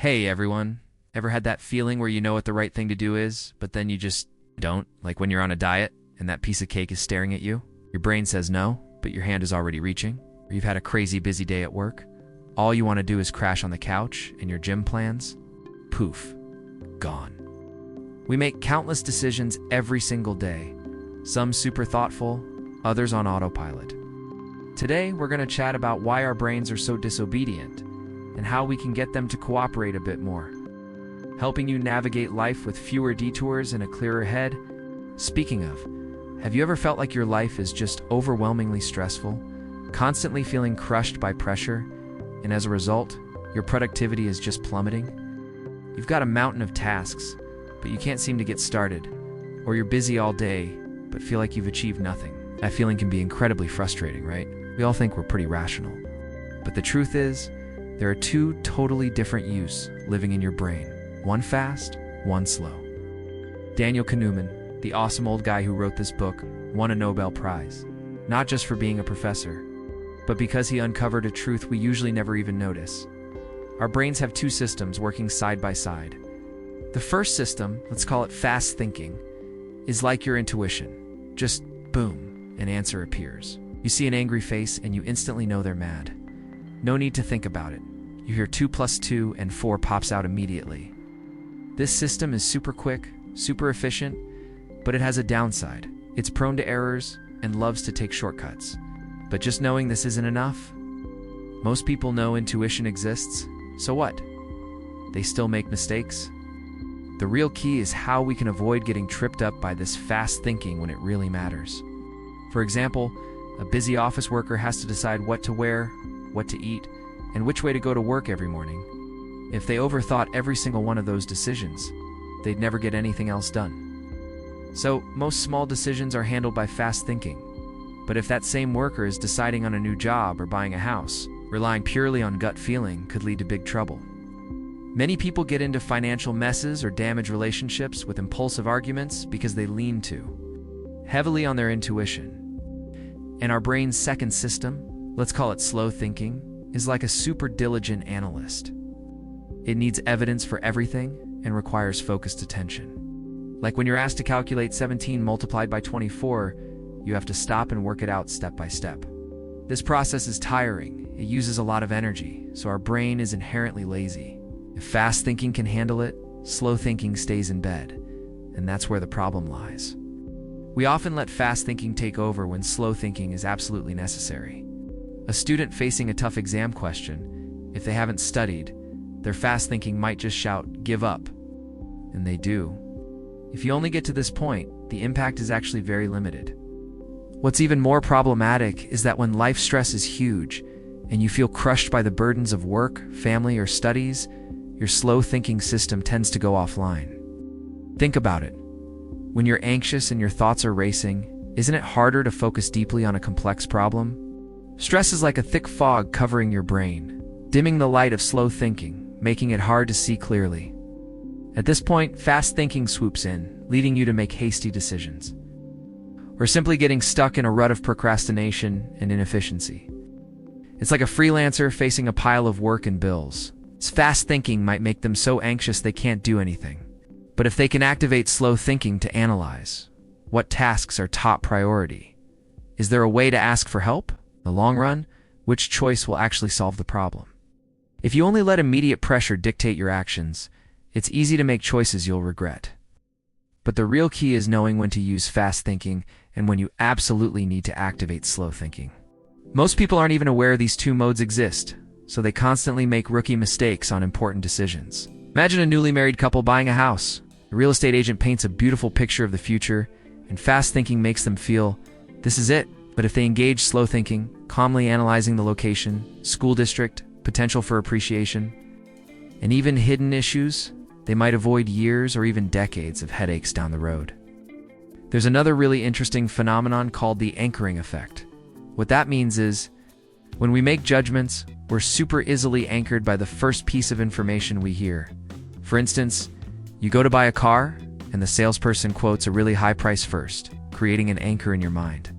Hey everyone, ever had that feeling where you know what the right thing to do is, but then you just don't? Like when you're on a diet and that piece of cake is staring at you? Your brain says no, but your hand is already reaching? Or you've had a crazy busy day at work? All you want to do is crash on the couch, and your gym plans? Poof. Gone. We make countless decisions every single day. Some super thoughtful, others on autopilot. Today, we're going to chat about why our brains are so disobedient and how we can get them to cooperate a bit more, helping you navigate life with fewer detours and a clearer head. Speaking of, have you ever felt like your life is just overwhelmingly stressful, constantly feeling crushed by pressure, and as a result, your productivity is just plummeting? You've got a mountain of tasks, but you can't seem to get started, or you're busy all day, but feel like you've achieved nothing. That feeling can be incredibly frustrating, right? We all think we're pretty rational. But the truth is, there are two totally different yous living in your brain. One fast, one slow. Daniel Kahneman, the awesome old guy who wrote this book, won a Nobel Prize. Not just for being a professor, but because he uncovered a truth we usually never even notice. Our brains have two systems working side by side. The first system, let's call it fast thinking, is like your intuition. Just boom, an answer appears. You see an angry face and you instantly know they're mad. No need to think about it. You hear 2 + 2 and 4 pops out immediately. This system is super quick, super efficient, but it has a downside. It's prone to errors and loves to take shortcuts. But just knowing this isn't enough. Most people know intuition exists, so what? They still make mistakes? The real key is how we can avoid getting tripped up by this fast thinking when it really matters. For example, a busy office worker has to decide what to wear, what to eat, and which way to go to work every morning. If they overthought every single one of those decisions, they'd never get anything else done. So, most small decisions are handled by fast thinking. But if that same worker is deciding on a new job or buying a house, relying purely on gut feeling could lead to big trouble. Many people get into financial messes or damage relationships with impulsive arguments because they lean too heavily on their intuition. And our brain's second system, let's call it slow thinking, is like a super diligent analyst. It needs evidence for everything and requires focused attention. Like when you're asked to calculate 17 multiplied by 24, you have to stop and work it out step by step. This process is tiring. It uses a lot of energy, so our brain is inherently lazy. If fast thinking can handle it, slow thinking stays in bed, and that's where the problem lies. We often let fast thinking take over when slow thinking is absolutely necessary. A student facing a tough exam question, if they haven't studied, their fast thinking might just shout, "Give up." And they do. If you only get to this point, the impact is actually very limited. What's even more problematic is that when life stress is huge and you feel crushed by the burdens of work, family, or studies, your slow thinking system tends to go offline. Think about it. When you're anxious and your thoughts are racing, isn't it harder to focus deeply on a complex problem? Stress is like a thick fog covering your brain, dimming the light of slow thinking, making it hard to see clearly. At this point, fast thinking swoops in, leading you to make hasty decisions, or simply getting stuck in a rut of procrastination and inefficiency. It's like a freelancer facing a pile of work and bills. Fast thinking might make them so anxious they can't do anything. But if they can activate slow thinking to analyze, what tasks are top priority? Is there a way to ask for help? In the long run, which choice will actually solve the problem? If you only let immediate pressure dictate your actions, it's easy to make choices you'll regret. But the real key is knowing when to use fast thinking and when you absolutely need to activate slow thinking. Most people aren't even aware these two modes exist, so they constantly make rookie mistakes on important decisions. Imagine a newly married couple buying a house. The real estate agent paints a beautiful picture of the future, and fast thinking makes them feel, this is it. But if they engage slow thinking, calmly analyzing the location, school district, potential for appreciation, and even hidden issues, they might avoid years or even decades of headaches down the road. There's another really interesting phenomenon called the anchoring effect. What that means is, when we make judgments, we're super easily anchored by the first piece of information we hear. For instance, you go to buy a car, and the salesperson quotes a really high price first, creating an anchor in your mind.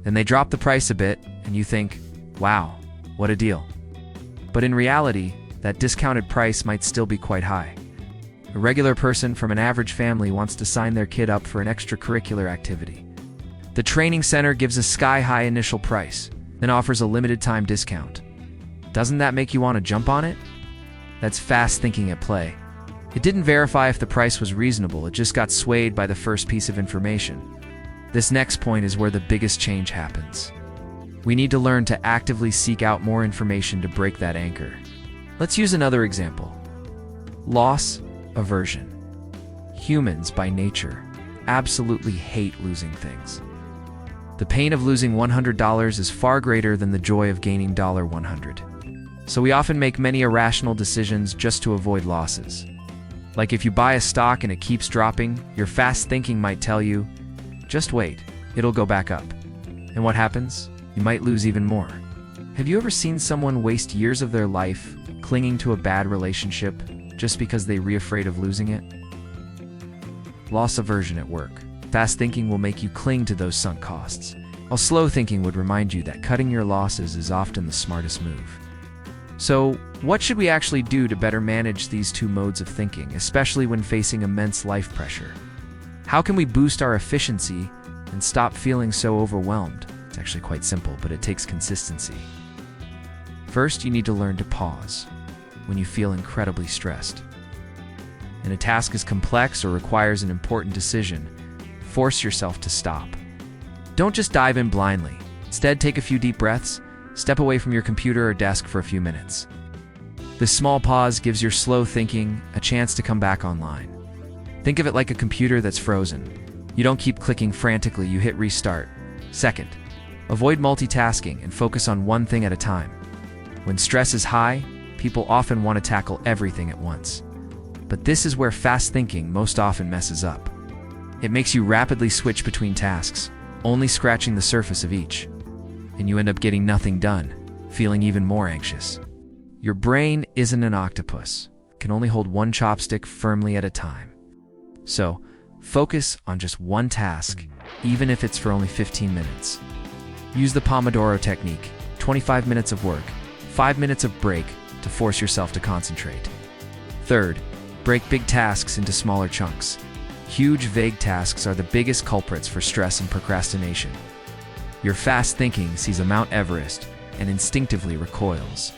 Then they drop the price a bit, and you think, wow, what a deal. But in reality, that discounted price might still be quite high. A regular person from an average family wants to sign their kid up for an extracurricular activity. The training center gives a sky-high initial price, then offers a limited-time discount. Doesn't that make you want to jump on it? That's fast thinking at play. It didn't verify if the price was reasonable, it just got swayed by the first piece of information. This next point is where the biggest change happens. We need to learn to actively seek out more information to break that anchor. Let's use another example. Loss aversion. Humans, by nature, absolutely hate losing things. The pain of losing $100 is far greater than the joy of gaining $100. So we often make many irrational decisions just to avoid losses. Like if you buy a stock and it keeps dropping, your fast thinking might tell you, just wait, it'll go back up. And what happens? You might lose even more. Have you ever seen someone waste years of their life clinging to a bad relationship just because they were afraid of losing it? Loss aversion at work. Fast thinking will make you cling to those sunk costs, while slow thinking would remind you that cutting your losses is often the smartest move. So, what should we actually do to better manage these two modes of thinking, especially when facing immense life pressure? How can we boost our efficiency and stop feeling so overwhelmed? It's actually quite simple, but it takes consistency. First, you need to learn to pause when you feel incredibly stressed. And a task is complex or requires an important decision, force yourself to stop. Don't just dive in blindly. Instead, take a few deep breaths, step away from your computer or desk for a few minutes. This small pause gives your slow thinking a chance to come back online. Think of it like a computer that's frozen. You don't keep clicking frantically, you hit restart. Second, avoid multitasking and focus on one thing at a time. When stress is high, people often want to tackle everything at once. But this is where fast thinking most often messes up. It makes you rapidly switch between tasks, only scratching the surface of each. And you end up getting nothing done, feeling even more anxious. Your brain isn't an octopus. It can only hold one chopstick firmly at a time. So, focus on just one task, even if it's for only 15 minutes. Use the Pomodoro technique, 25 minutes of work, 5 minutes of break to force yourself to concentrate. Third, break big tasks into smaller chunks. Huge, vague tasks are the biggest culprits for stress and procrastination. Your fast thinking sees a Mount Everest and instinctively recoils.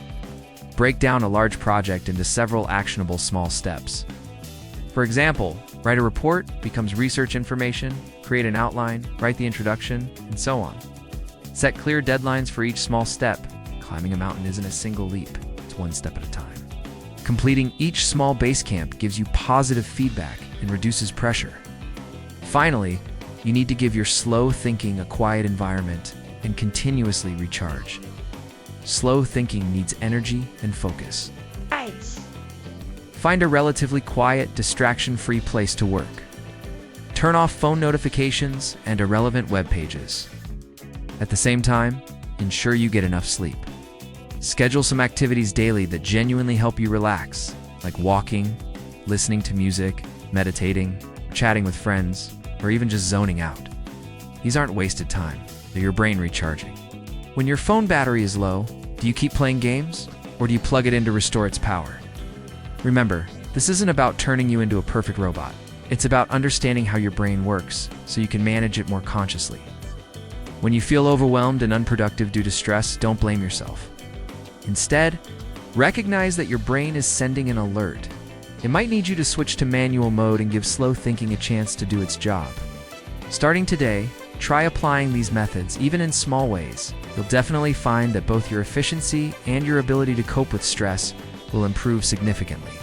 Break down a large project into several actionable small steps. For example, write a report becomes research information, create an outline, write the introduction, and so on. Set clear deadlines for each small step. Climbing a mountain isn't a single leap, it's one step at a time. Completing each small base camp gives you positive feedback and reduces pressure. Finally, you need to give your slow thinking a quiet environment and continuously recharge. Slow thinking needs energy and focus. Nice. Find a relatively quiet, distraction-free place to work. Turn off phone notifications and irrelevant web pages. At the same time, ensure you get enough sleep. Schedule some activities daily that genuinely help you relax, like walking, listening to music, meditating, chatting with friends, or even just zoning out. These aren't wasted time, they're your brain recharging. When your phone battery is low, do you keep playing games, or do you plug it in to restore its power? Remember, this isn't about turning you into a perfect robot. It's about understanding how your brain works, so you can manage it more consciously. When you feel overwhelmed and unproductive due to stress, don't blame yourself. Instead, recognize that your brain is sending an alert. It might need you to switch to manual mode and give slow thinking a chance to do its job. Starting today, try applying these methods, even in small ways. You'll definitely find that both your efficiency and your ability to cope with stress will improve significantly.